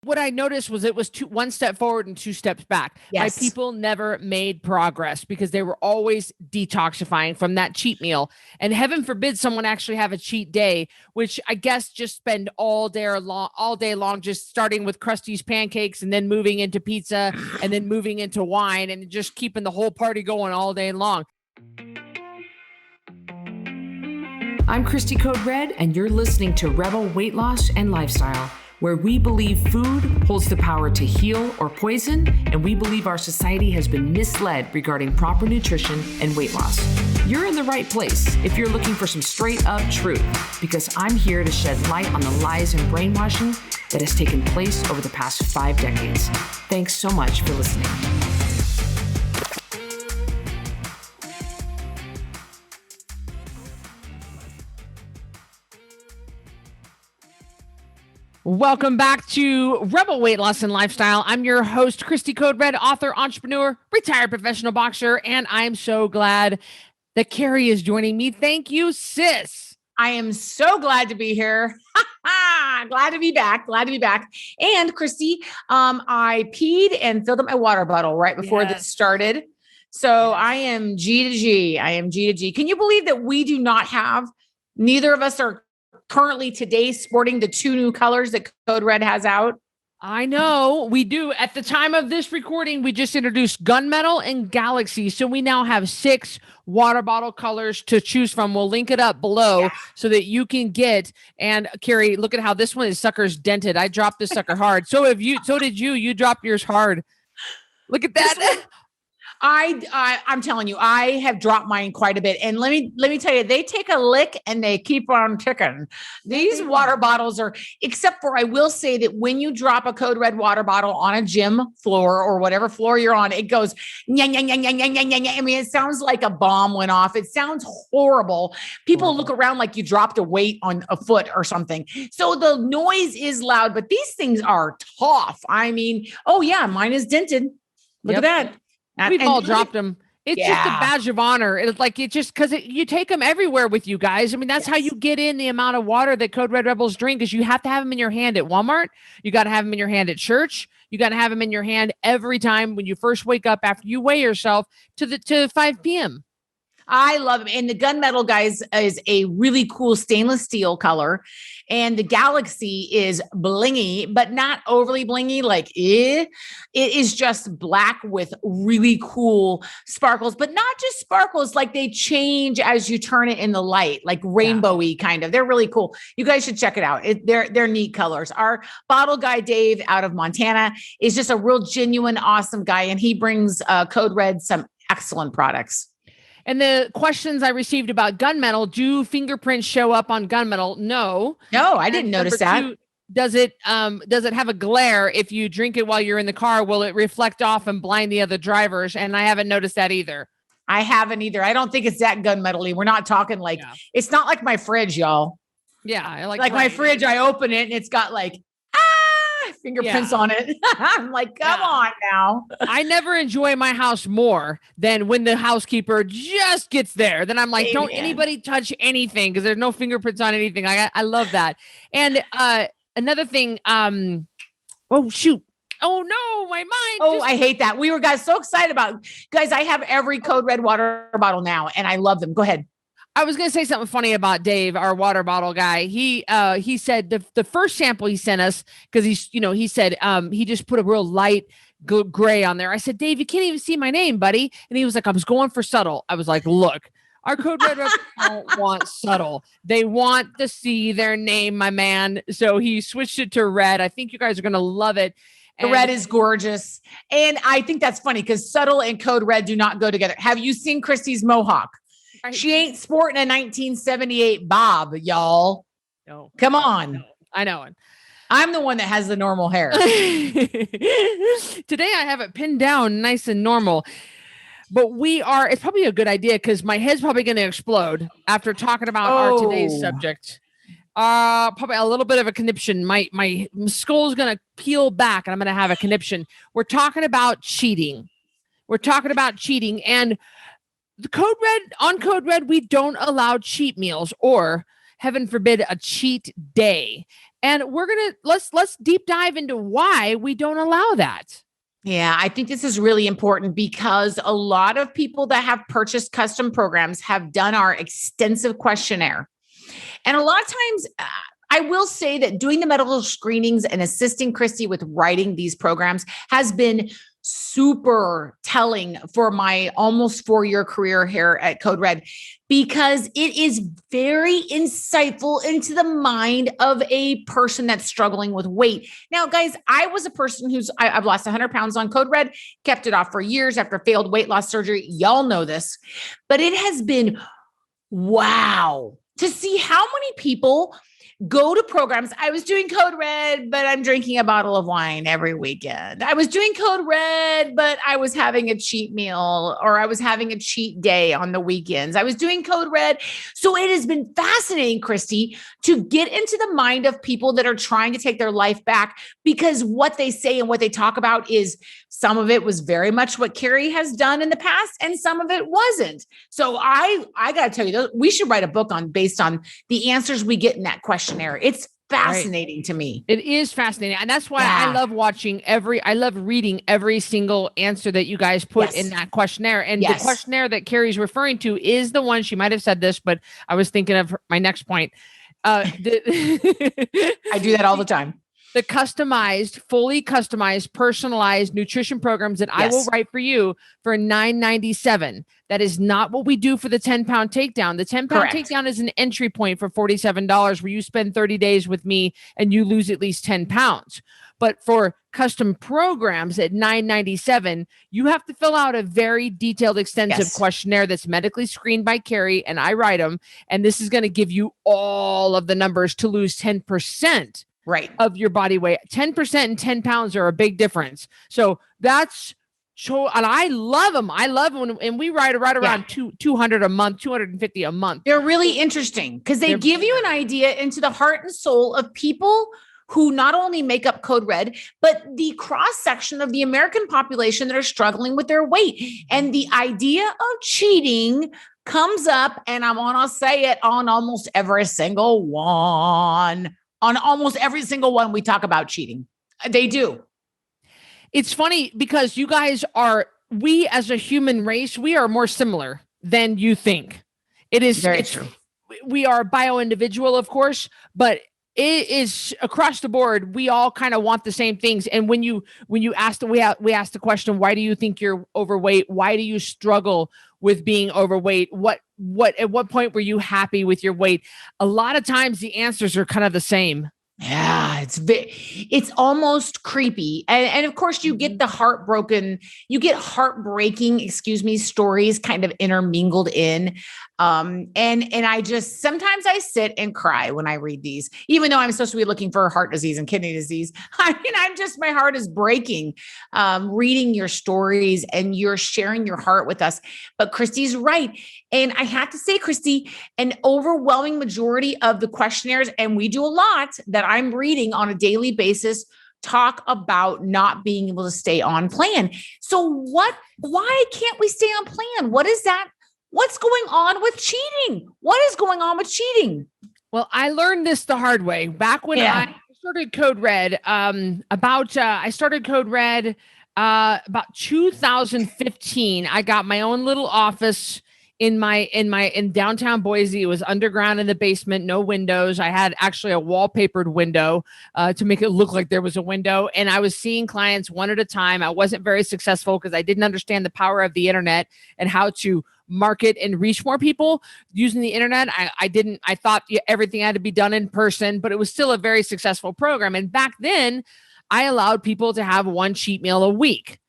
What I noticed was it was one step forward and two steps back. Yes. My people never made progress because they were always detoxifying from that cheat meal. And heaven forbid someone actually have a cheat day, which I guess just spend all day long, just starting with Crusty's pancakes and then moving into pizza and then moving into wine and just keeping the whole party going all day long. I'm Cristy Code Red, and you're listening to Rebel Weight Loss and Lifestyle, where we believe food holds the power to heal or poison, and we believe our society has been misled regarding proper nutrition and weight loss. You're in the right place if you're looking for some straight up truth, because I'm here to shed light on the lies and brainwashing that has taken place over the past 5 decades. Thanks so much for listening. Welcome back to Rebel Weight Loss and Lifestyle. I'm your host, Cristy Code Red, author, entrepreneur, retired professional boxer, and I'm so glad that Carrie is joining me. Thank you, sis. I am so glad to be here. Glad to be back. And Cristy, I peed and filled up my water bottle right before this started. So I am G to G. Can you believe that we do not have, neither of us are currently today sporting the 2 new colors that Code Red has out? I know we do. At the time of this recording, we just introduced Gunmetal and Galaxy. So we now have 6 water bottle colors to choose from. We'll link it up below so that you can get. And Carrie, look at how this one is sucker's dented. I dropped this sucker hard. So did you. You dropped yours hard. Look at that. I'm telling you, I have dropped mine quite a bit. And let me tell you, they take a lick and they keep on ticking. These water bottles are, except for I will say that when you drop a Code Red water bottle on a gym floor or whatever floor you're on, it goes, nya, nya, nya, nya, nya, nya, nya, nya. I mean, it sounds like a bomb went off. It sounds horrible. People look around like you dropped a weight on a foot or something. So the noise is loud, but these things are tough. I mean, oh yeah, mine is dented. Look at that. We've all dropped them. It's just a badge of honor. It's like, because you take them everywhere with you guys. I mean, that's how you get in the amount of water that Code Red Rebels drink, is you have to have them in your hand at Walmart. You got to have them in your hand at church. You got to have them in your hand every time when you first wake up after you weigh yourself to 5 p.m. I love them. And the Gunmetal, guys, is a really cool stainless steel color. And the Galaxy is blingy, but not overly blingy. Like, it is just black with really cool sparkles, but not just sparkles. Like, they change as you turn it in the light, like rainbowy kind of. They're really cool. You guys should check it out. They're neat colors. Our bottle guy, Dave, out of Montana, is just a real genuine, awesome guy. And he brings Code Red some excellent products. And the questions I received about Gunmetal, do fingerprints show up on Gunmetal? No, I didn't notice that. 2, does it have a glare if you drink it while you're in the car? Will it reflect off and blind the other drivers? And I haven't noticed that either. I haven't either. I don't think it's that gunmetal-y. We're not talking like, it's not like my fridge, y'all. Yeah. I like my fridge. I open it and it's got like, fingerprints on it. I'm like, come on now. I never enjoy my house more than when the housekeeper just gets there. Then I'm like, don't anybody touch anything, because there's no fingerprints on anything. I love that. And another thing, oh shoot. Oh no, my mind. I hate that. We were so excited about, guys, I have every Code Red water bottle now and I love them. Go ahead. I was going to say something funny about Dave, our water bottle guy. He said the first sample he sent us, because he said he just put a real light gray on there. I said, Dave, you can't even see my name, buddy. And he was like, I was going for subtle. I was like, look, our Code Red don't want subtle. They want to see their name, my man. So he switched it to red. I think you guys are going to love it. The red is gorgeous. And I think that's funny because subtle and Code Red do not go together. Have you seen Christy's mohawk? She ain't sporting a 1978 bob, y'all. No. Come on. I know it. I'm the one that has the normal hair. Today I have it pinned down nice and normal. But it's probably a good idea because my head's probably going to explode after talking about our today's subject. Probably a little bit of a conniption. My skull is going to peel back and I'm going to have a conniption. We're talking about cheating. And the Code Red, we don't allow cheat meals or, heaven forbid, a cheat day. And let's deep dive into why we don't allow that. Yeah, I think this is really important because a lot of people that have purchased custom programs have done our extensive questionnaire. And a lot of times, I will say that doing the medical screenings and assisting Cristy with writing these programs has been super telling for my almost 4-year career here at Code Red, because it is very insightful into the mind of a person that's struggling with weight. Now, guys, I was a person I've lost 100 pounds on Code Red, kept it off for years after failed weight loss surgery. Y'all know this, but it has been wow to see how many people go to programs. I was doing Code Red, but I'm drinking a bottle of wine every weekend. I was doing Code Red, but I was having a cheat meal, or I was having a cheat day on the weekends. I was doing Code Red. So it has been fascinating, Cristy, to get into the mind of people that are trying to take their life back, because what they say and what they talk about is some of it was very much what Carrie has done in the past, and some of it wasn't. So I got to tell you, we should write a book based on the answers we get in that questionnaire. It's fascinating to me. It is fascinating. And that's why I love I love reading every single answer that you guys put in that questionnaire. And the questionnaire that Carrie's referring to is the one, she might've said this, but I was thinking of my next point. I do that all the time. The fully customized, personalized nutrition programs that I will write for you for $9.97. That is not what we do for the 10-pound takedown. The 10-pound takedown is an entry point for $47, where you spend 30 days with me and you lose at least 10 pounds. But for custom programs at $9.97, you have to fill out a very detailed, extensive questionnaire that's medically screened by Carrie, and I write them. And this is going to give you all of the numbers to lose 10%. Of your body weight. 10% and 10 pounds are a big difference. So and I love them. I love them. And we write around 200 a month, 250 a month. They're really interesting because they give you an idea into the heart and soul of people who not only make up Code Red, but the cross section of the American population that are struggling with their weight. And the idea of cheating comes up, and I'll say it on almost every single one. On almost every single one, we talk about cheating. They do. It's funny because you guys we as a human race, we are more similar than you think. It's very true. We are bio-individual, of course, but it is across the board. We all kind of want the same things. And when you ask we asked the question, why do you think you're overweight? Why do you struggle with being overweight? At what point were you happy with your weight? A lot of times the answers are kind of the same. Yeah, it's almost creepy. And of course you get heartbreaking, stories kind of intermingled in. And I just, sometimes I sit and cry when I read these, even though I'm supposed to be looking for heart disease and kidney disease. I mean, my heart is breaking, reading your stories, and you're sharing your heart with us. But Cristy's right. And I have to say, Cristy, an overwhelming majority of the questionnaires, and we do a lot that I'm reading on a daily basis, talk about not being able to stay on plan. So why can't we stay on plan? What is that? What's going on with cheating? What is going on with cheating? Well, I learned this the hard way back when I started Code Red. I started Code Red about 2015. I got my own little office in downtown Boise. It was underground in the basement, no windows. I had actually a wallpapered window to make it look like there was a window. And I was seeing clients one at a time. I wasn't very successful because I didn't understand the power of the internet and how to market and reach more people using the internet. I thought everything had to be done in person, but it was still a very successful program. And back then I allowed people to have one cheat meal a week.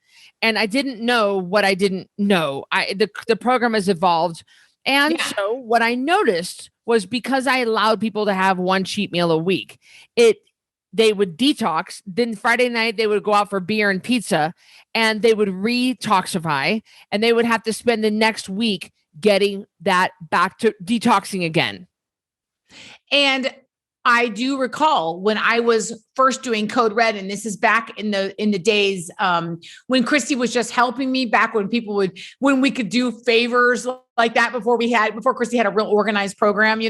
And I didn't know what I didn't know. The program has evolved. And so what I noticed was, because I allowed people to have one cheat meal a week, they would detox. Then Friday night, they would go out for beer and pizza, and they would retoxify, and they would have to spend the next week getting that back to detoxing again. And I do recall when I was first doing Code Red, and this is back in the days when Cristy was just helping me, back when when we could do favors like that before Cristy had a real organized program,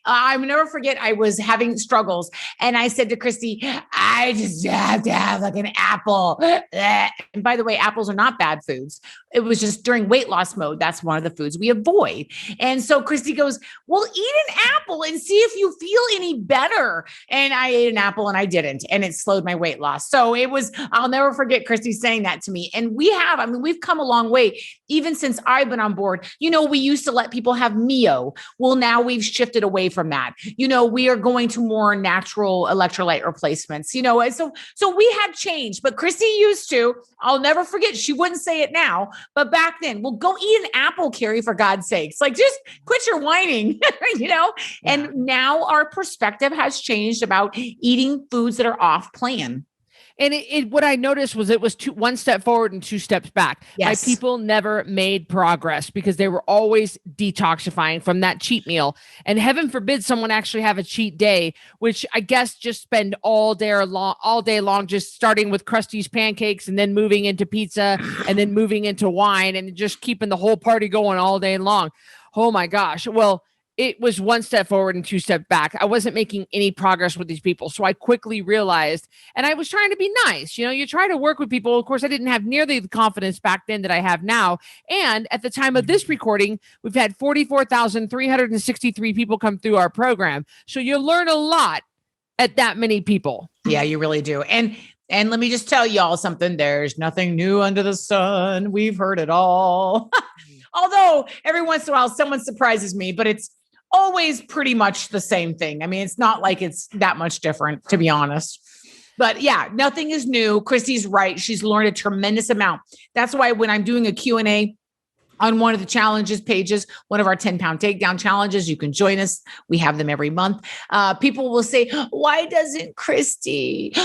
I will never forget, I was having struggles and I said to Cristy, I just have to have like an apple. And by the way, apples are not bad foods. It was just during weight loss mode. That's one of the foods we avoid. And so Cristy goes, well, eat an apple and see if you feel any better. And I ate an apple and I didn't, and it slowed my weight loss. So I'll never forget Cristy saying that to me. And we've come a long way, even since I've been on board. We used to let people have Mio. Well, now we've shifted away from that. We are going to more natural electrolyte replacements, so we have changed, but Cristy used to, I'll never forget, she wouldn't say it now, but back then, well, go eat an apple, Carrie, for God's sakes. Like, just quit your whining, and now our perspective has changed about eating foods that are off plan. And what I noticed was it was one step forward and two steps back. Yes. My people never made progress because they were always detoxifying from that cheat meal. And heaven forbid someone actually have a cheat day, which I guess just spend all day long, just starting with Crusty's pancakes and then moving into pizza and then moving into wine and just keeping the whole party going all day long. Oh my gosh. Well, it was one step forward and two steps back. I wasn't making any progress with these people. So I quickly realized, and I was trying to be nice. You try to work with people. Of course, I didn't have nearly the confidence back then that I have now. And at the time of this recording, we've had 44,363 people come through our program. So you learn a lot at that many people. Yeah, you really do. And let me just tell y'all something. There's nothing new under the sun. We've heard it all. Although every once in a while, someone surprises me, but it's always pretty much the same thing. I mean, it's not like it's that much different, to be honest. But yeah, nothing is new. Cristy's right. She's learned a tremendous amount. That's why when I'm doing a Q&A on one of the challenges pages, one of our 10-pound takedown challenges, you can join us. We have them every month. People will say, why doesn't Cristy?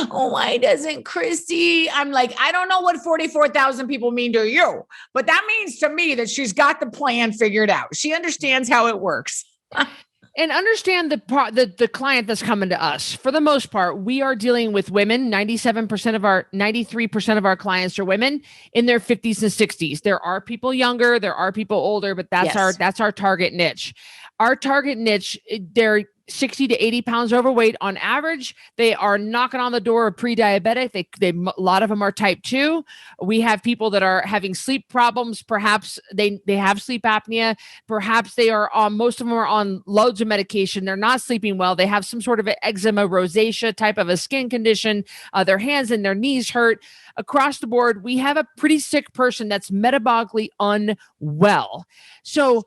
I'm like, I don't know what 44,000 people mean to you, but that means to me that she's got the plan figured out. She understands how it works. And understand the client that's coming to us. For the most part, we are dealing with women. 93% of our clients are women in their 50s and 60s. There are people younger, there are people older, but that's our target niche. Our target niche, they're 60 to 80 pounds overweight on average. They are knocking on the door of pre-diabetic. A lot of them are type 2. We have people that are having sleep problems. Perhaps they have sleep apnea. Perhaps most of them are on loads of medication. They're not sleeping well. They have some sort of eczema, rosacea type of a skin condition. Their hands and their knees hurt. Across the board, we have a pretty sick person that's metabolically unwell. So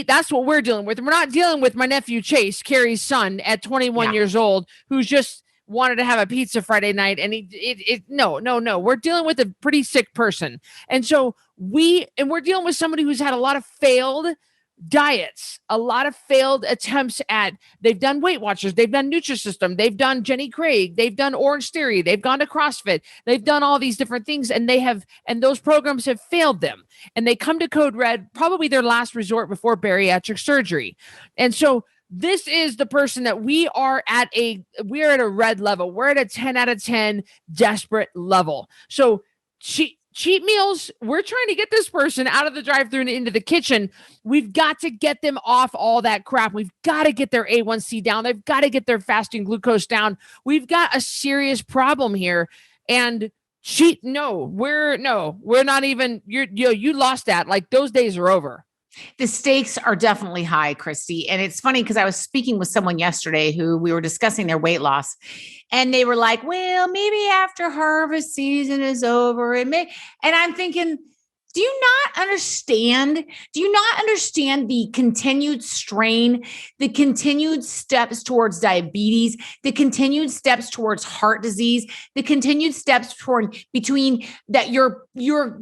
that's what we're dealing with. We're not dealing with my nephew Chase, Carrie's son at 21 years old, who's just wanted to have a pizza Friday night. And no. We're dealing with a pretty sick person. And so we're dealing with somebody who's had a lot of failed diets, a lot of failed attempts they've done Weight Watchers, they've done Nutrisystem, they've done Jenny Craig, they've done Orange Theory, they've gone to CrossFit, they've done all these different things, and those programs have failed them. And they come to Code Red, probably their last resort before bariatric surgery. And so this is the person that we're at a red level. We're at a 10 out of 10 desperate level. So cheat meals, we're trying to get this person out of the drive-thru and into the kitchen. We've got to get them off all that crap. We've got to get their A1C down. They've got to get their fasting glucose down. We've got a serious problem here. And we're not even, you lost that. Like, those days are over. The stakes are definitely high, Cristy. And it's funny because I was speaking with someone yesterday who we were discussing their weight loss, and they were like, well, maybe after harvest season is over, and I'm thinking, do you not understand the continued strain, the continued steps towards diabetes, the continued steps towards heart disease, the continued steps between that you're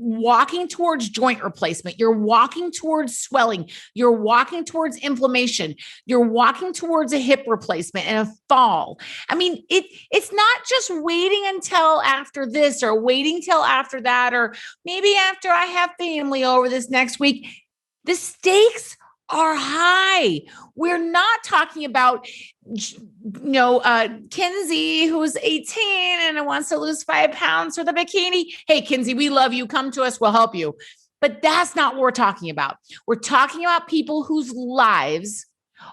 walking towards joint replacement, you're walking towards swelling, you're walking towards inflammation, you're walking towards a hip replacement and a fall. I mean, it's not just waiting until after this or waiting till after that, or maybe after I have family over this next week. The stakes are high. We're not talking about, Kinsey, who's 18 and wants to lose 5 pounds for the bikini. Hey, Kinsey, we love you. Come to us. We'll help you. But that's not what we're talking about. We're talking about people whose lives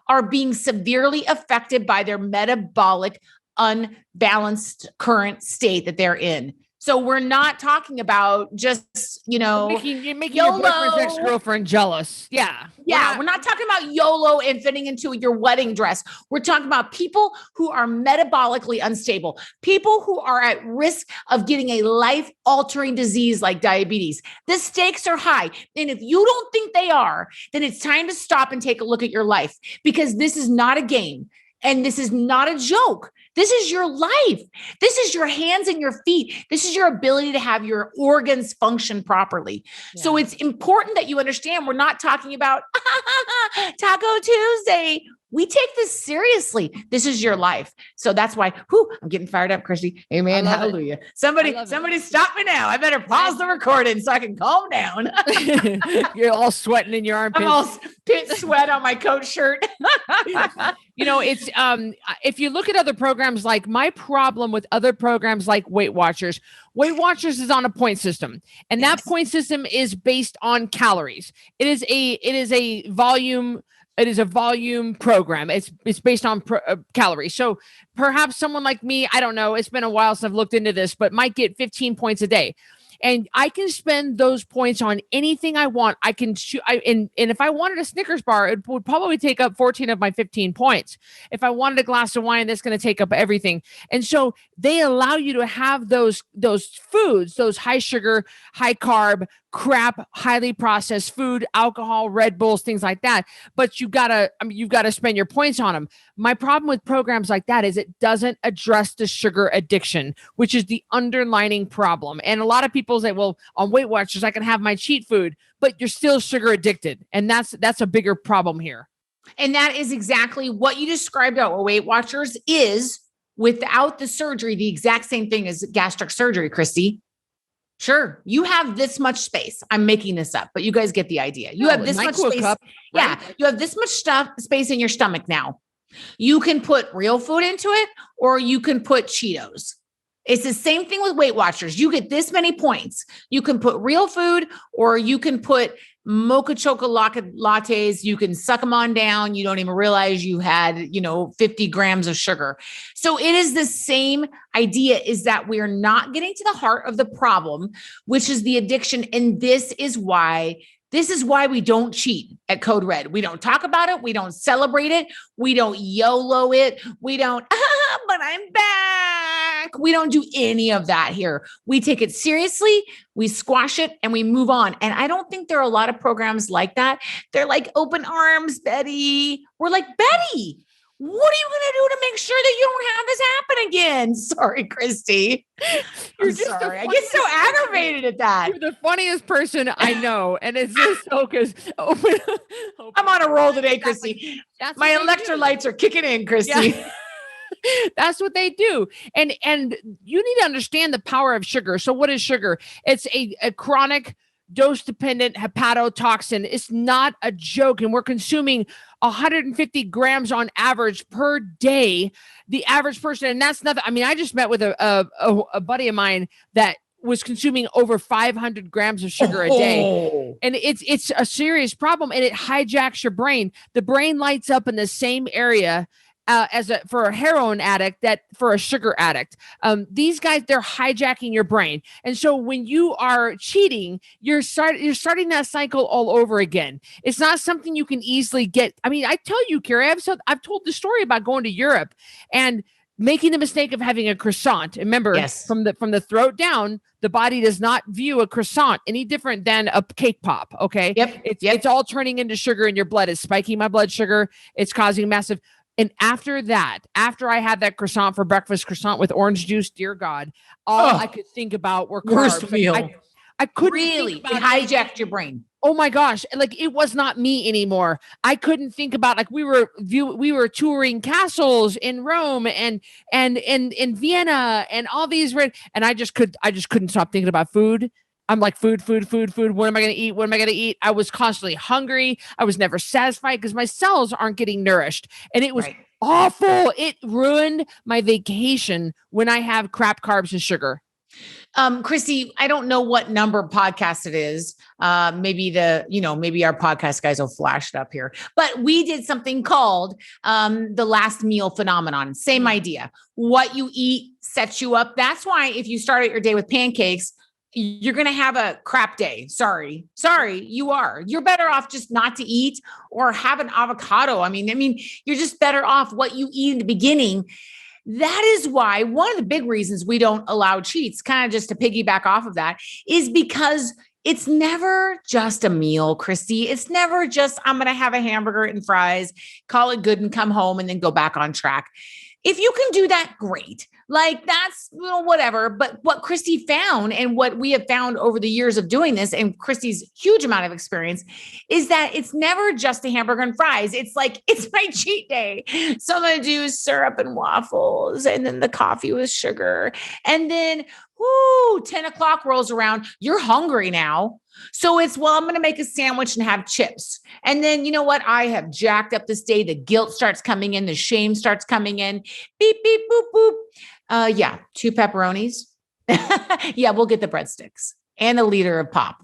are being severely affected by their metabolic unbalanced current state that they're in. So we're not talking about just, making your YOLO. boyfriend's ex-girlfriend jealous. Yeah. We're not talking about YOLO and fitting into your wedding dress. We're talking about people who are metabolically unstable, people who are at risk of getting a life-altering disease like diabetes. The stakes are high. And if you don't think they are, then it's time to stop and take a look at your life, because this is not a game. And this is not a joke. This is your life. This is your hands and your feet. This is your ability to have your organs function properly. Yeah. So it's important that you understand we're not talking about Taco Tuesday. We take this seriously. This is your life. So that's why, I'm getting fired up, Cristy. Amen. Hallelujah. Somebody stop me now. I better pause the recording so I can calm down. You're all sweating in your armpits. I'm all pit sweat on my coat shirt. It's if you look at other programs, like my problem with other programs like Weight Watchers is on a point system, and that point system is based on calories. It is a volume program. It's based on calories. So perhaps someone like me, I don't know, it's been a while since I've looked into this, but might get 15 points a day. And I can spend those points on anything I want. I can and if I wanted a Snickers bar, it would probably take up 14 of my 15 points. If I wanted a glass of wine, that's going to take up everything. And so they allow you to have those foods, those high sugar, high carb, crap, highly processed food, alcohol, Red Bulls, things like that. But you've got to spend your points on them. My problem with programs like that is it doesn't address the sugar addiction, which is the underlining problem. And a lot of people say, well, on Weight Watchers, I can have my cheat food, but you're still sugar addicted. And that's a bigger problem here. And that is exactly what you described about Weight Watchers is, without the surgery, the exact same thing as gastric surgery, Cristy. Sure, you have this much space. I'm making this up, but you guys get the idea. You have this much space. Cup, right? Yeah, you have this much space in your stomach now. You can put real food into it, or you can put Cheetos. It's the same thing with Weight Watchers. You get this many points. You can put real food, or you can put mocha chocolate lattes. You can suck them on down. You don't even realize you had, 50 grams of sugar. So it is the same idea, is that we are not getting to the heart of the problem, which is the addiction. And this is why we don't cheat at Code Red. We don't talk about it. We don't celebrate it. We don't YOLO it. We don't, but I'm back. We don't do any of that here. We take it seriously. We squash it and we move on. And I don't think there are a lot of programs like that. They're like open arms, Betty. We're like, Betty, what are you going to do to make sure that you don't have this happen again? Sorry, Cristy. I'm sorry. I get so aggravated at that. You're the funniest person I know. And it's just so because I'm on a roll today, Cristy. My electrolytes are kicking in, Cristy. Yeah. That's what they do. And you need to understand the power of sugar. So what is sugar? It's a chronic dose-dependent hepatotoxin. It's not a joke. And we're consuming 150 grams on average per day, the average person. And that's nothing. I mean, I just met with a buddy of mine that was consuming over 500 grams of sugar a day. And it's a serious problem, and it hijacks your brain. The brain lights up in the same area for a heroin addict that for a sugar addict. These guys, they're hijacking your brain. And so when you are cheating, you're starting that cycle all over again. It's not something you can easily get. I mean, I tell you, Carrie, I've told the story about going to Europe and making the mistake of having a croissant. Remember, yes, from the throat down, the body does not view a croissant any different than a cake pop. Okay. Yep. It's all turning into sugar in your blood. It's spiking my blood sugar. It's causing massive. And after I had that croissant for breakfast, croissant with orange juice, dear God, all I could think about were carbs. Worst meal. I couldn't really, think about it hijacked your brain. Oh my gosh. Like it was not me anymore. I couldn't think about, like, we were touring castles in Rome and in Vienna and all these, and I just couldn't stop thinking about food. I'm like, food, food, food, food. What am I going to eat? What am I going to eat? I was constantly hungry. I was never satisfied because my cells aren't getting nourished. And it was Right. awful. It ruined my vacation when I have crap carbs and sugar. Cristy, I don't know what number podcast it is. Maybe maybe our podcast guys will flash it up here, but we did something called, the last meal phenomenon. Same idea. What you eat sets you up. That's why if you start out your day with pancakes, you're going to have a crap day. Sorry, you are. You're better off just not to eat or have an avocado. I mean, you're just better off what you eat in the beginning. That is why one of the big reasons we don't allow cheats, kind of just to piggyback off of that, is because it's never just a meal, Cristy. It's never just, I'm going to have a hamburger and fries, call it good and come home and then go back on track. If you can do that, great. Like that's, whatever. But what Cristy found and what we have found over the years of doing this and Cristy's huge amount of experience is that it's never just a hamburger and fries. It's like, it's my cheat day. So I'm going to do syrup and waffles and then the coffee with sugar. And then, 10 o'clock rolls around. You're hungry now. So it's, I'm going to make a sandwich and have chips. And then, you know what? I have jacked up this day. The guilt starts coming in. The shame starts coming in. Beep, beep, boop, boop. 2 pepperonis. Yeah, we'll get the breadsticks and a liter of pop.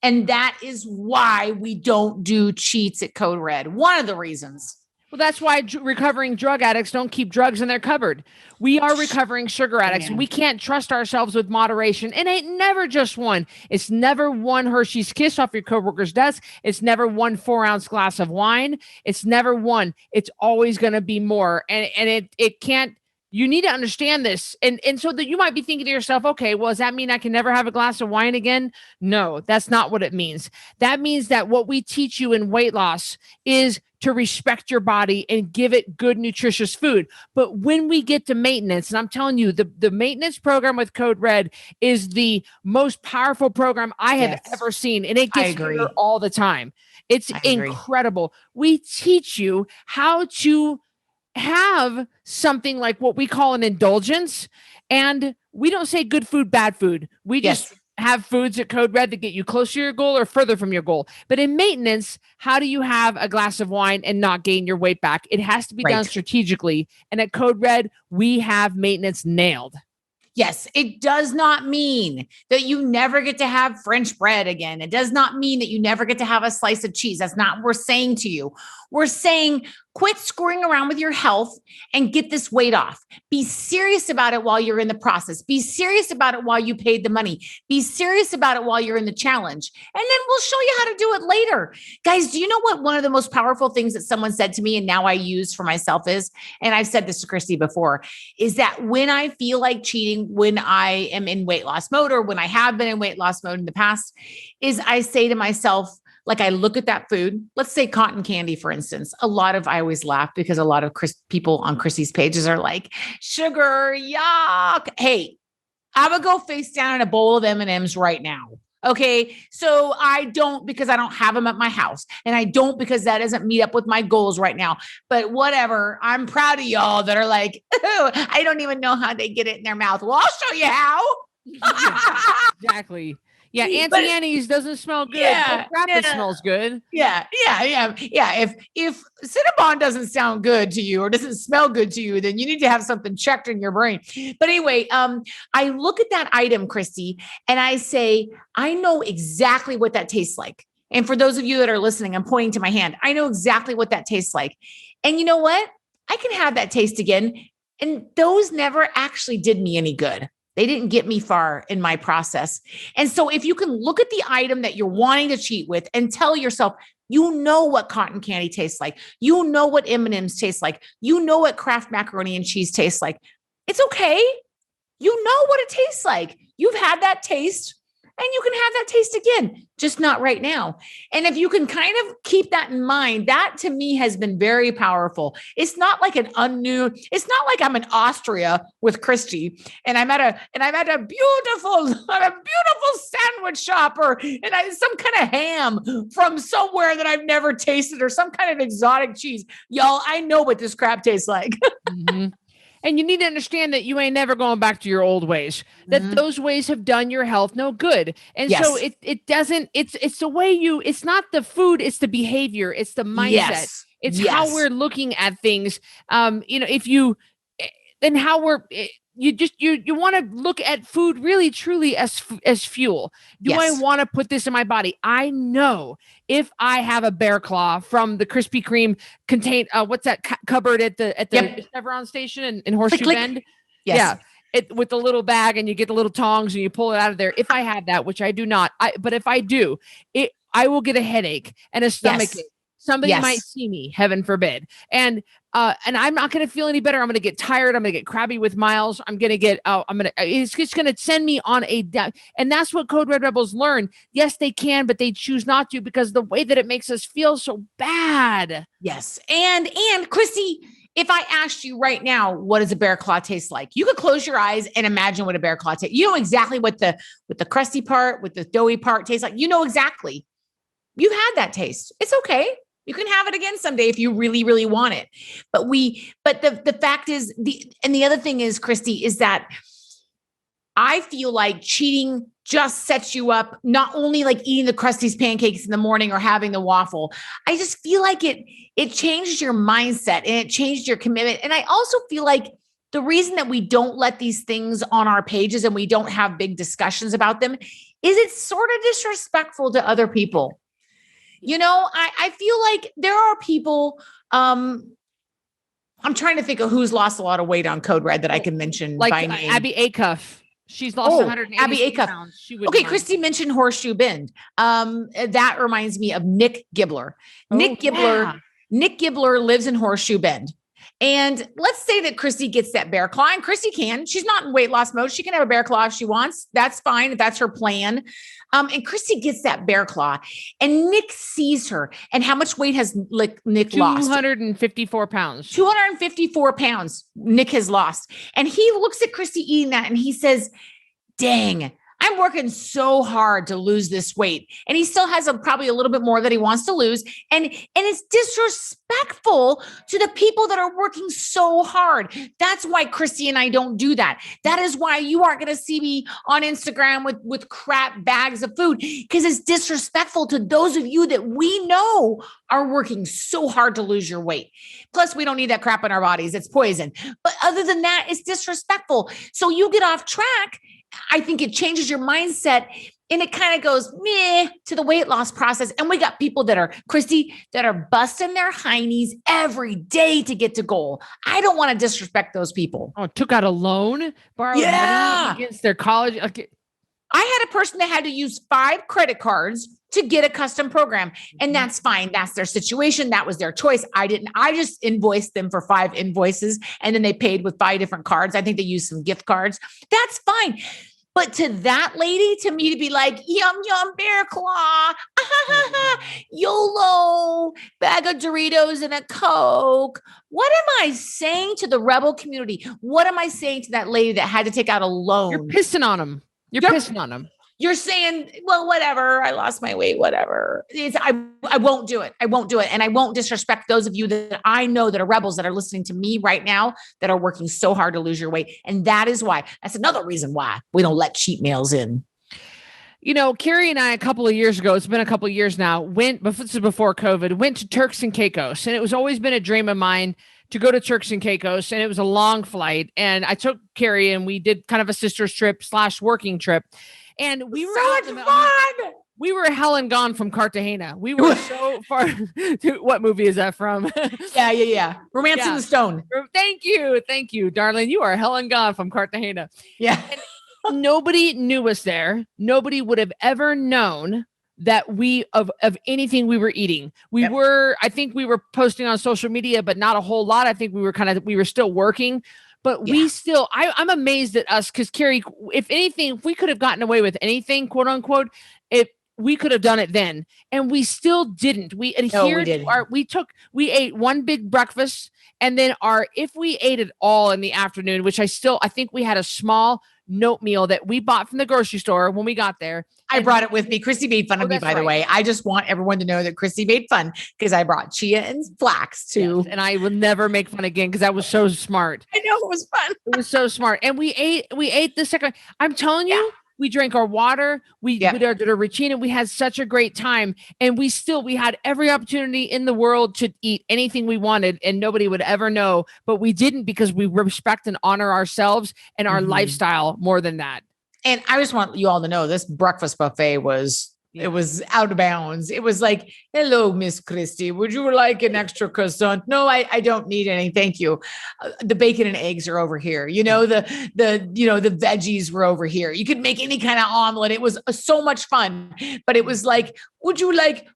And that is why we don't do cheats at Code Red. One of the reasons. Well, that's why recovering drug addicts don't keep drugs in their cupboard. We are recovering sugar addicts, and we can't trust ourselves with moderation. It ain't never just one. It's never one Hershey's Kiss off your coworker's desk. It's never one 4-ounce glass of wine. It's never one. It's always going to be more. And it can't. You need to understand this. And so that you might be thinking to yourself, okay, well, does that mean I can never have a glass of wine again? No, that's not what it means. That means that what we teach you in weight loss is to respect your body and give it good, nutritious food. But when we get to maintenance, and I'm telling you, the maintenance program with Code Red is the most powerful program I have ever seen. And it gets better all the time. It's incredible. We teach you how to have something like what we call an indulgence. And we don't say good food, bad food. We just have foods at Code Red that get you closer to your goal or further from your goal. But in maintenance, how do you have a glass of wine and not gain your weight back? It has to be done strategically. And at Code Red, we have maintenance nailed. Yes, it does not mean that you never get to have French bread again. It does not mean that you never get to have a slice of cheese. That's not what we're saying to you. We're saying quit screwing around with your health and get this weight off. Be serious about it while you're in the process. Be serious about it while you paid the money. Be serious about it while you're in the challenge. And then we'll show you how to do it later. Guys, do you know what one of the most powerful things that someone said to me and now I use for myself is, and I've said this to Cristy before, is that when I feel like cheating, when I am in weight loss mode or when I have been in weight loss mode in the past, is I say to myself, like I look at that food, let's say cotton candy, for instance. I always laugh because a lot of people on Cristy's pages are like, sugar, yuck. Hey, I'm gonna go face down in a bowl of M&Ms right now. Okay. So I don't, because I don't have them at my house and I don't, because that doesn't meet up with my goals right now, but whatever. I'm proud of y'all that are like, oh, I don't even know how they get it in their mouth. Well, I'll show you how. Exactly. Yeah, Auntie Annie's doesn't smell good. Yeah, crap, it smells good. Yeah. If Cinnabon doesn't sound good to you or doesn't smell good to you, then you need to have something checked in your brain. But anyway, I look at that item, Cristy, and I say, I know exactly what that tastes like. And for those of you that are listening, I'm pointing to my hand. I know exactly what that tastes like. And you know what? I can have that taste again. And those never actually did me any good. They didn't get me far in my process. And so if you can look at the item that you're wanting to cheat with and tell yourself, you know what cotton candy tastes like. You know what M&Ms taste like. You know what Kraft macaroni and cheese tastes like. It's okay. You know what it tastes like. You've had that taste and you can have that taste again, just not right now. And if you can kind of keep that in mind, that to me has been very powerful. It's not like it's not like I'm in Austria with Cristy and I'm at a beautiful sandwich shop or some kind of ham from somewhere that I've never tasted or some kind of exotic cheese. Y'all, I know what this crap tastes like. Mm-hmm. And you need to understand that you ain't never going back to your old ways, that those ways have done your health no good. And so it doesn't, it's the way it's not the food, it's the behavior, it's the mindset. It's how we're looking at things. If you, and how you want to look at food really truly as fuel. Do I want to put this in my body? I know if I have a bear claw from the Krispy Kreme what's that cupboard at the Chevron station in Horseshoe Bend? Yes. Yeah. With the little bag, and you get the little tongs and you pull it out of there. If I have that, which I do not, but if I do, I will get a headache and a stomach ache. Somebody might see me, heaven forbid. And I'm not going to feel any better. I'm going to get tired. I'm going to get crabby with miles. I'm going to get, it's just going to send me on and that's what Code Red Rebels learn. Yes, they can, but they choose not to, because the way that it makes us feel so bad. Yes. And Cristy, if I asked you right now, what does a bear claw taste like? You could close your eyes and imagine what a bear claw tastes. You know exactly what the crusty part, with the doughy part tastes like. You know exactly. You've had that taste. It's okay. You can have it again someday if you really, really want it. But the fact is, the other thing is, Cristy, is that I feel like cheating just sets you up, not only like eating the Krusty's pancakes in the morning or having the waffle. I just feel like it changes your mindset and it changed your commitment. And I also feel like the reason that we don't let these things on our pages and we don't have big discussions about them is it's sort of disrespectful to other people. I feel like there are people, I'm trying to think of who's lost a lot of weight on Code Red that I can mention by name. Abby Acuff. She's lost 180 pounds. Okay, Cristy mentioned Horseshoe Bend. That reminds me of Nick Gibbler. Nick Gibbler lives in Horseshoe Bend. And let's say that Cristy gets that bear claw, and Cristy can. She's not in weight loss mode. She can have a bear claw if she wants. That's fine if that's her plan. And Cristy gets that bear claw, and Nick sees her. And how much weight has Nick lost? 254 pounds. 254 pounds Nick has lost. And he looks at Cristy eating that, and he says, dang, I'm working so hard to lose this weight. And he still has probably a little bit more that he wants to lose. And it's disrespectful to the people that are working so hard. That's why Cristy and I don't do that. That is why you aren't going to see me on Instagram with crap bags of food, because it's disrespectful to those of you that we know are working so hard to lose your weight. Plus, we don't need that crap in our bodies. It's poison. But other than that, it's disrespectful. So you get off track. I think it changes your mindset, and it kind of goes meh to the weight loss process. And we got people that are, Cristy, that are busting their heinies every day to get to goal. I don't want to disrespect those people. Oh, took out a loan, borrowed money against their college. Okay. I had a person that had to use 5 credit cards to get a custom program. And that's fine. That's their situation. That was their choice. I just invoiced them for 5 invoices, and then they paid with 5 different cards. I think they used some gift cards. That's fine. But to that lady, to me, to be like, yum, yum, bear claw, YOLO, bag of Doritos and a Coke. What am I saying to the Rebel community? What am I saying to that lady that had to take out a loan? You're pissing on them. You're pissing on them. You're saying, well, whatever. I lost my weight, whatever. I won't do it. I won't do it. And I won't disrespect those of you that I know that are rebels that are listening to me right now that are working so hard to lose your weight. And that's another reason why we don't let cheat meals in. Carrie and I, a couple of years ago, it's been a couple of years now, this is before COVID, went to Turks and Caicos. And it was always been a dream of mine to go to Turks and Caicos. And it was a long flight. And I took Carrie, and we did kind of a sister's trip / working trip. And we were so much fun. We were hell and gone from Cartagena. We were so far. What movie is that from? Yeah. Romancing the Stone. Thank you, darling. You are hell and gone from Cartagena. Yeah. And nobody knew us there. Nobody would have ever known that of anything we were eating. I think we were posting on social media, but not a whole lot. I think we were still working. But we still, I'm amazed at us, because Carrie, if anything, if we could have gotten away with anything, quote unquote, we could have done it then. And we still didn't. We adhered to we ate one big breakfast, and then if we ate it all in the afternoon, which I think we had a small note meal that we bought from the grocery store when we got there. I brought it with me. Cristy made fun of me, by the way. I just want everyone to know that Cristy made fun because I brought chia and flax too. Yes, and I will never make fun again because that was so smart. I know, it was fun. It was so smart. And we ate the second. I'm telling you, we drank our water. We did our routine, and we had such a great time. And we had every opportunity in the world to eat anything we wanted, and nobody would ever know. But we didn't because we respect and honor ourselves and our lifestyle more than that. And I just want you all to know this breakfast buffet it was out of bounds. It was like, hello, Miss Cristy, would you like an extra croissant? No, I don't need any. Thank you. The bacon and eggs are over here. The veggies were over here. You could make any kind of omelet. It was so much fun, but it was like, would you like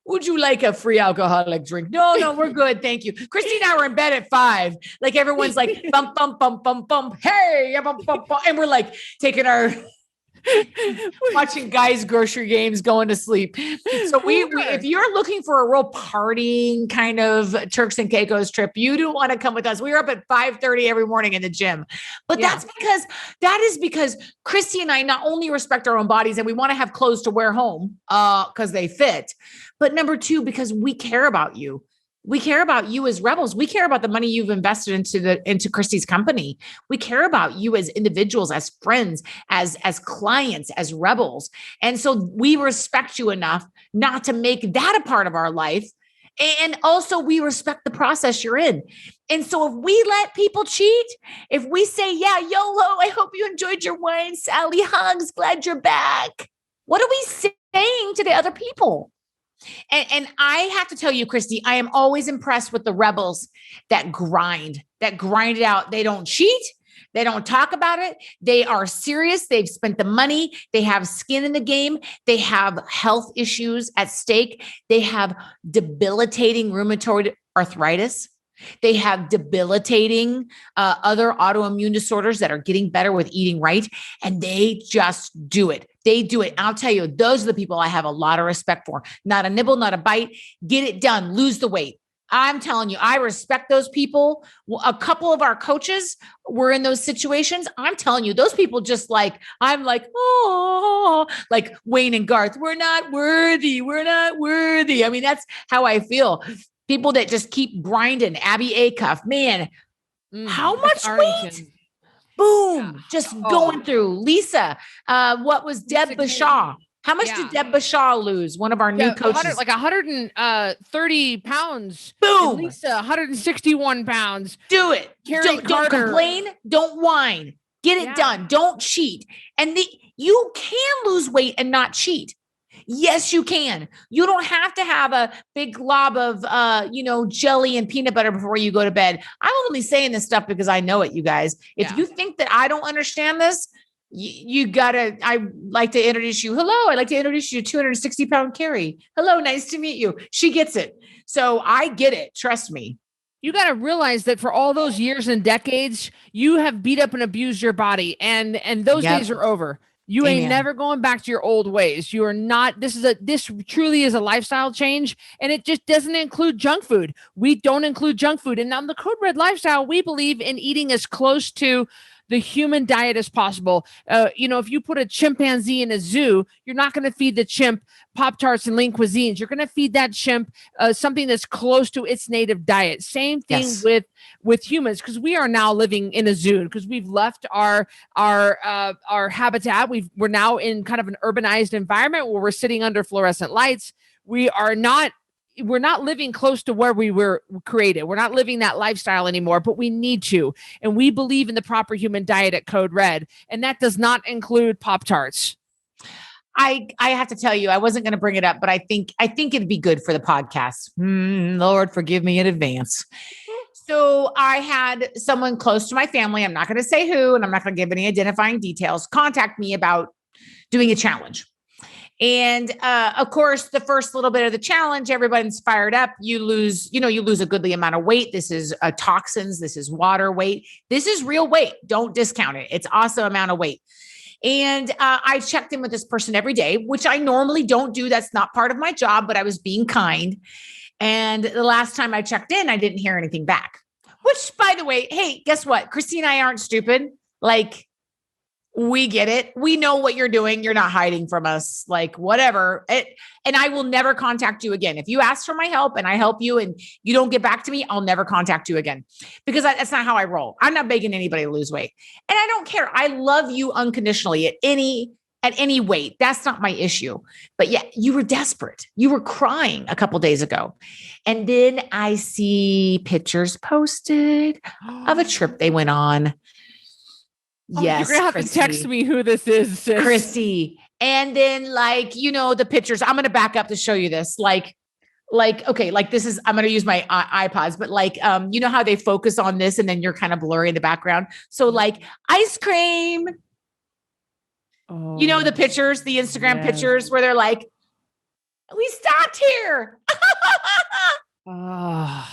a free alcoholic drink? No, we're good. Thank you. Cristy and I were in bed at 5. Like everyone's like, bump, bump, bump, bump, bump. Hey, bump, bump, bump. And we're like taking our watching guys' grocery games, going to sleep. So we if you're looking for a real partying kind of Turks and Caicos trip, you do want to come with us. We were up at 5:30 every morning in the gym, but that is because Cristy and I not only respect our own bodies and we want to have clothes to wear home because they fit, but number 2, because we care about you. We care about you as rebels. We care about the money you've invested into Cristy's company. We care about you as individuals, as friends, as clients, as rebels. And so we respect you enough not to make that a part of our life. And also we respect the process you're in. And so if we let people cheat, if we say, yeah, YOLO, I hope you enjoyed your wine, Sally, hugs, glad you're back. What are we saying to the other people? And I have to tell you, Cristy, I am always impressed with the rebels that grind it out. They don't cheat. They don't talk about it. They are serious. They've spent the money. They have skin in the game. They have health issues at stake. They have debilitating rheumatoid arthritis. They have debilitating other autoimmune disorders that are getting better with eating right. And they just do it. They do it. I'll tell you, those are the people I have a lot of respect for. Not a nibble, not a bite. Get it done. Lose the weight. I'm telling you, I respect those people. A couple of our coaches were in those situations. I'm telling you, those people I'm like, oh, like Wayne and Garth, we're not worthy. We're not worthy. I mean, that's how I feel. People that just keep grinding. Abby Acuff, man, how much weight? Boom, just going through. Lisa, what was Deb Bashaw? How much did Deb Bashaw lose? One of our new coaches. 130 pounds. Boom. And Lisa, 161 pounds. Do it. Don't complain. Don't whine. Get it done. Don't cheat. And you can lose weight and not cheat. Yes, you can. You don't have to have a big glob of, jelly and peanut butter before you go to bed. I'm only saying this stuff because I know it, you guys. If you think that I don't understand this, I like to introduce you. Hello. I'd like to introduce you to 260-pound Carrie. Hello. Nice to meet you. She gets it. So I get it. Trust me. You got to realize that for all those years and decades, you have beat up and abused your body, and those days are over. You ain't never going back to your old ways. You are not, this truly is a lifestyle change, and it just doesn't include junk food. We don't include junk food. And on the Code Red lifestyle, we believe in eating as close to the human diet as possible. If you put a chimpanzee in a zoo, you're not going to feed the chimp Pop-Tarts and lean cuisines. You're going to feed that chimp something that's close to its native diet. Same thing with humans, because we are now living in a zoo, because we've left our habitat. We're now in kind of an urbanized environment where we're sitting under fluorescent lights. We're not living close to where we were created. We're not living that lifestyle anymore, but we need to. And we believe in the proper human diet at Code Red. And that does not include Pop-Tarts. I have to tell you, I wasn't going to bring it up, but I think it'd be good for the podcast. Lord, forgive me in advance. So I had someone close to my family, I'm not going to say who, and I'm not going to give any identifying details, contact me about doing a challenge. And of course, the first little bit of the challenge, everybody's fired up. You lose a goodly amount of weight. This is toxins. This is water weight. This is real weight. Don't discount it. It's awesome amount of weight. And I checked in with this person every day, which I normally don't do. That's not part of my job, but I was being kind. And the last time I checked in, I didn't hear anything back, which, by the way, hey, guess what? Cristy and I aren't stupid. Like, We get it. We know what you're doing. You're not hiding from us, like whatever. And I will never contact you again. If you ask for my help and I help you and you don't get back to me, I'll never contact you again because that's not how I roll. I'm not begging anybody to lose weight. And I don't care. I love you unconditionally at any weight. That's not my issue. But yeah, you were desperate. You were crying a couple days ago. And then I see pictures posted of a trip they went on. Yes. You're going to have to text me who this is, sis. Cristy. And then the pictures, I'm going to back up to show you this. Okay, this is, I'm going to use my iPods, but you know how they focus on this and then you're kind of blurry in the background. So ice cream, the pictures, the Instagram pictures where they're like, we stopped here. Famous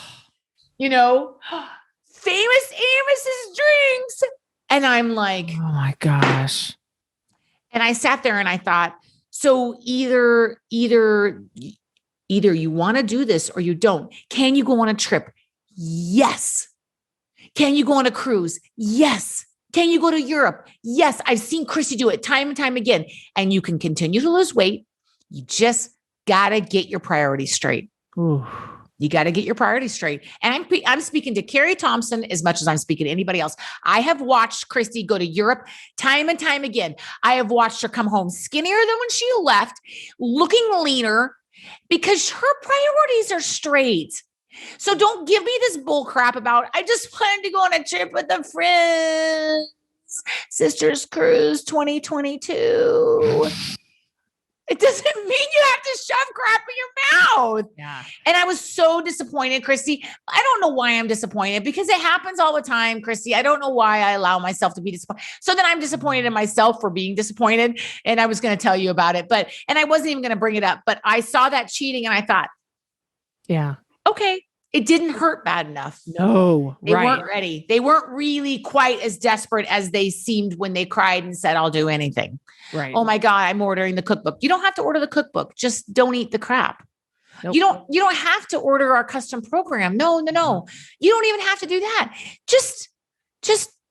Amos's drinks. And I'm like, oh my gosh. And I sat there and I thought, so either you want to do this or you don't. Can you go on a trip? Yes. Can you go on a cruise? Yes. Can you go to Europe? Yes. I've seen Cristy do it time and time again. And you can continue to lose weight. You just got to get your priorities straight. Ooh. You got to get your priorities straight. And I'm speaking to Carrie Thompson as much as I'm speaking to anybody else. I have watched Cristy go to Europe time and time again. I have watched her come home skinnier than when she left, looking leaner because her priorities are straight. So don't give me this bull crap about, I just planned to go on a trip with a friend. Sisters Cruise 2022. It doesn't mean you have to shove crap in your mouth. Yeah. And I was so disappointed, Cristy. I don't know why I'm disappointed because it happens all the time, Cristy. I don't know why I allow myself to be disappointed. So then I'm disappointed in myself for being disappointed. And I was going to tell you about it, and I wasn't even going to bring it up, but I saw that cheating and I thought, yeah, okay, it didn't hurt bad enough. No, they weren't ready. They weren't really quite as desperate as they seemed when they cried and said, I'll do anything. Right. Oh my God, I'm ordering the cookbook. You don't have to order the cookbook. Just don't eat the crap. Nope. You don't have to order our custom program. No. You don't even have to do that. Just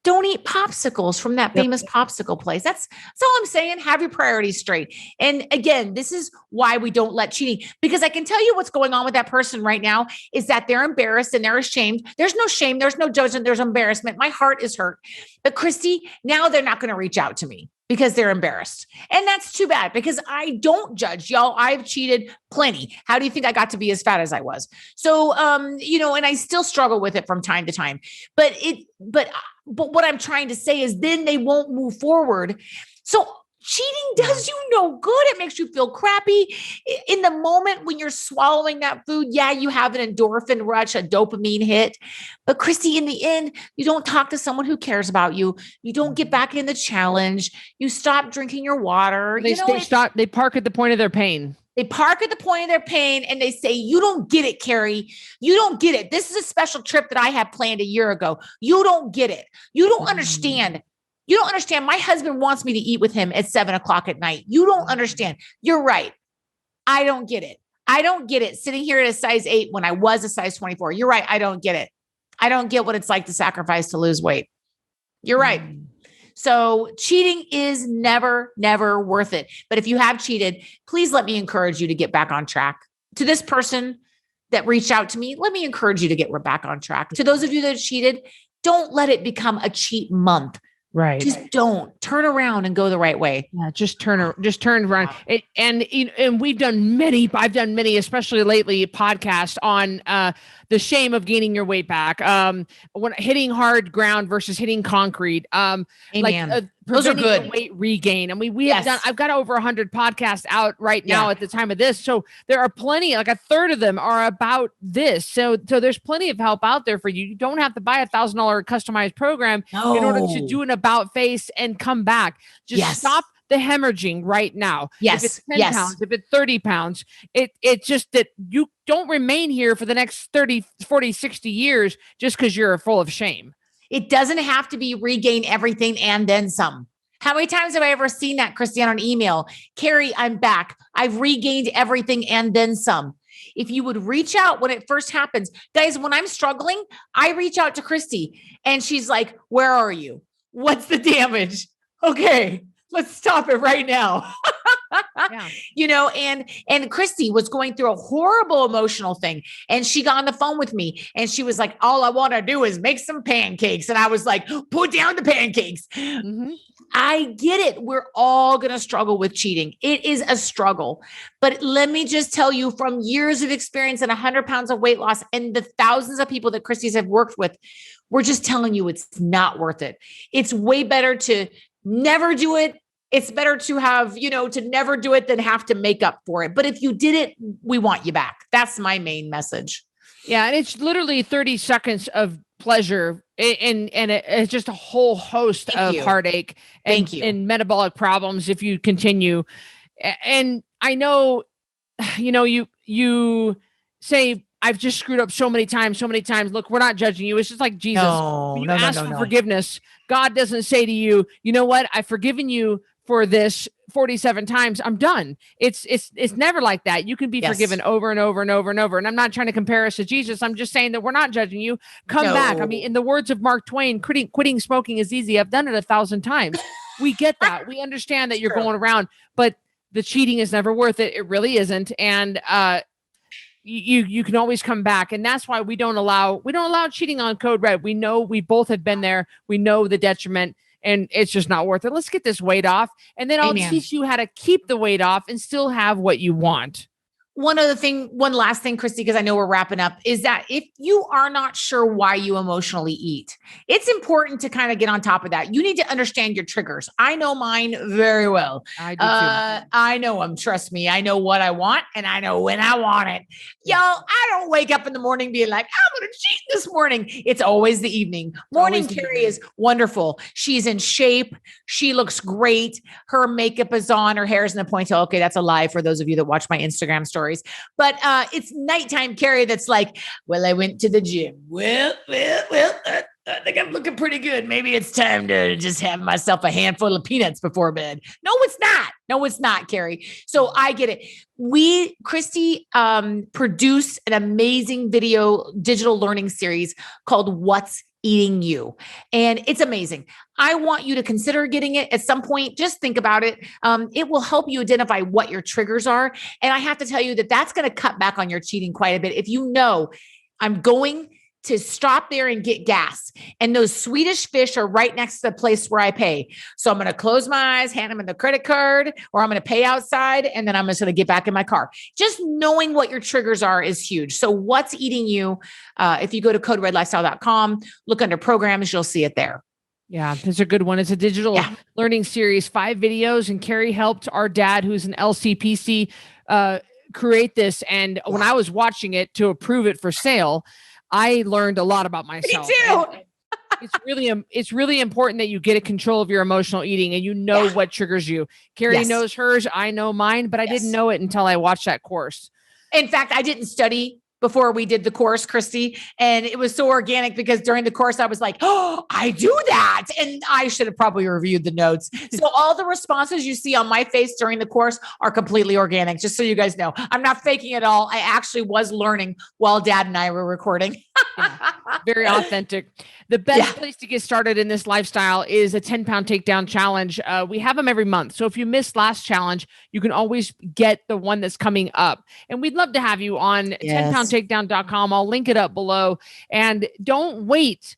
don't eat popsicles from that famous popsicle place. That's all I'm saying. Have your priorities straight. And again, this is why we don't let cheating, because I can tell you what's going on with that person right now is that they're embarrassed and they're ashamed. There's no shame. There's no judgment. There's embarrassment. My heart is hurt. But Cristy, now they're not going to reach out to me because they're embarrassed. And that's too bad because I don't judge y'all. I've cheated plenty. How do you think I got to be as fat as I was? So, and I still struggle with it from time to time, but what I'm trying to say is then they won't move forward. So cheating does you no good. It makes you feel crappy in the moment when you're swallowing that food. Yeah, you have an endorphin rush, a dopamine hit. But Cristy, in the end, you don't talk to someone who cares about you. You don't get back in the challenge. You stop drinking your water. They park at the point of their pain. They park at the point of their pain and they say, you don't get it, Carrie. You don't get it. This is a special trip that I had planned a year ago. You don't get it. You don't understand. You don't understand. My husband wants me to eat with him at 7:00 at night. You don't understand. You're right. I don't get it. I don't get it. Sitting here at a size 8 when I was a size 24. You're right. I don't get it. I don't get what it's like to sacrifice to lose weight. You're right. So cheating is never, never worth it. But if you have cheated, please let me encourage you to get back on track. To this person that reached out to me, let me encourage you to get back on track. To those of you that cheated, don't let it become a cheat month. Right. Just don't turn around and go the right way. Yeah. Just turn around. And I've done many, especially lately, podcasts on the shame of gaining your weight back. When hitting hard ground versus hitting concrete. Those are good. Weight regain. And we have done, I've got over 100 podcasts out right now at the time of this. So there are plenty, like a third of them are about this. So there's plenty of help out there for you. You don't have to buy $1,000 customized program in order to do an about face and come back. Just stop the hemorrhaging right now. Yes. If it's 10 pounds, if it's 30 pounds, it's just that you don't remain here for the next 30, 40, 60 years just because you're full of shame. It doesn't have to be regain everything and then some. How many times have I ever seen that, Cristy, on an email? Carrie, I'm back. I've regained everything and then some. If you would reach out when it first happens, guys, when I'm struggling, I reach out to Cristy and she's like, where are you? What's the damage? okay, let's stop it right now. Yeah. You know, and Cristy was going through a horrible emotional thing. And she got on the phone with me and she was like, all I want to do is make some pancakes. And I was like, put down the pancakes. Mm-hmm. I get it. We're all going to struggle with cheating. It is a struggle. But let me just tell you, from years of experience and 100 pounds of weight loss and the thousands of people that Cristy's have worked with, we're just telling you it's not worth it. It's way better to never do it. It's better to have, to never do it than have to make up for it. But if you did it, we want you back. That's my main message. Yeah. And it's literally 30 seconds of pleasure and it's just a whole host of heartache and metabolic problems if you continue. And I know, you say, I've just screwed up so many times. Look, we're not judging you. It's just like Jesus. When you ask for forgiveness, God doesn't say to you, you know what? I've forgiven you for this 47 times. I'm done. It's never like that. You can be forgiven over and over and over and over. And I'm not trying to compare us to Jesus. I'm just saying that we're not judging you. Come back. I mean, in the words of Mark Twain, quitting smoking is easy. I've done it 1,000 times. We get that. We understand that you're going around, but the cheating is never worth it. It really isn't. And, you can always come back. And that's why we don't allow cheating on Code Red. We know we both have been there. We know the detriment and it's just not worth it. Let's get this weight off. And then I'll teach you how to keep the weight off and still have what you want. One last thing, Cristy, because I know we're wrapping up, is that if you are not sure why you emotionally eat, it's important to kind of get on top of that. You need to understand your triggers. I know mine very well. I do too. I know them. Trust me. I know what I want and I know when I want it. Y'all, I don't wake up in the morning being like, I'm going to cheat this morning. It's always the evening. Morning Carrie is wonderful. She's in shape. She looks great. Her makeup is on. Her hair is in a ponytail. Okay, that's a lie for those of you that watch my Instagram story. But it's nighttime Carrie that's like, well, I went to the gym. Well, I think I'm looking pretty good. Maybe it's time to just have myself a handful of peanuts before bed. No, it's not. No, it's not, Carrie. So I get it. Cristy produced an amazing digital learning series called What's Eating You. And it's amazing. I want you to consider getting it at some point. Just think about it. It will help you identify what your triggers are. And I have to tell you that that's going to cut back on your cheating quite a bit. If you know, I'm going to stop there and get gas. And those Swedish fish are right next to the place where I pay. So I'm going to close my eyes, hand them in the credit card, or I'm going to pay outside. And then I'm just going to get back in my car. Just knowing what your triggers are is huge. So What's Eating You? If you go to coderedlifestyle.com, look under programs, you'll see it there. Yeah, it's a good one. It's a digital learning series, 5 videos. And Carrie helped our dad, who's an LCPC, create this. And when I was watching it to approve it for sale, I learned a lot about myself. Me too. It's really important that you get a control of your emotional eating and you know what triggers you. Carrie knows hers. I know mine, but I didn't know it until I watched that course. In fact, I didn't study before we did the course, Cristy. And it was so organic because during the course, I was like, oh, I do that. And I should have probably reviewed the notes. So all the responses you see on my face during the course are completely organic, just so you guys know. I'm not faking it all. I actually was learning while Dad and I were recording. Very authentic. The best place to get started in this lifestyle is a 10-pound takedown challenge. We have them every month. So if you missed last challenge, you can always get the one that's coming up. And we'd love to have you on 10poundtakedown.com. I'll link it up below. And don't wait.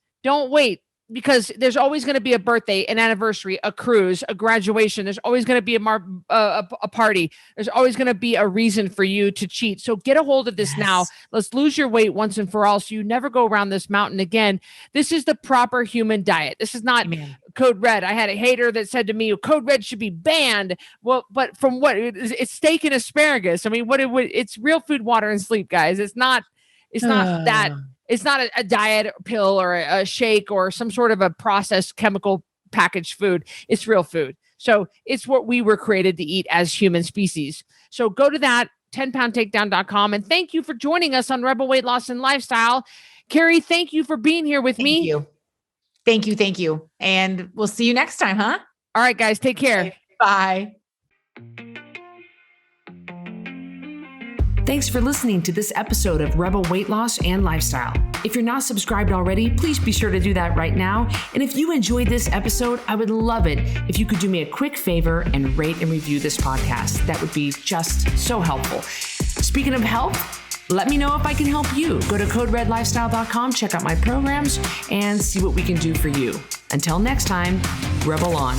Because there's always going to be a birthday, an anniversary, a cruise, a graduation. There's always going to be a party. There's always going to be a reason for you to cheat. So get a hold of this now. Let's lose your weight once and for all so you never go around this mountain again. This is the proper human diet. This is not Code Red. I had a hater that said to me, Code Red should be banned. Well, but from what? It's steak and asparagus. I mean, it's real food, water, and sleep, guys. It's not that. It's not a diet pill or a shake or some sort of a processed chemical packaged food. It's real food. So it's what we were created to eat as human species. So go to that 10poundtakedown.com. And thank you for joining us on Rebel Weight Loss and Lifestyle. Carrie, thank you for being here with me. Thank you. And we'll see you next time, huh? All right, guys, take care. Bye. Thanks for listening to this episode of Rebel Weight Loss and Lifestyle. If you're not subscribed already, please be sure to do that right now. And if you enjoyed this episode, I would love it if you could do me a quick favor and rate and review this podcast. That would be just so helpful. Speaking of help, let me know if I can help you. Go to CodeRedLifestyle.com, check out my programs, and see what we can do for you. Until next time, Rebel on.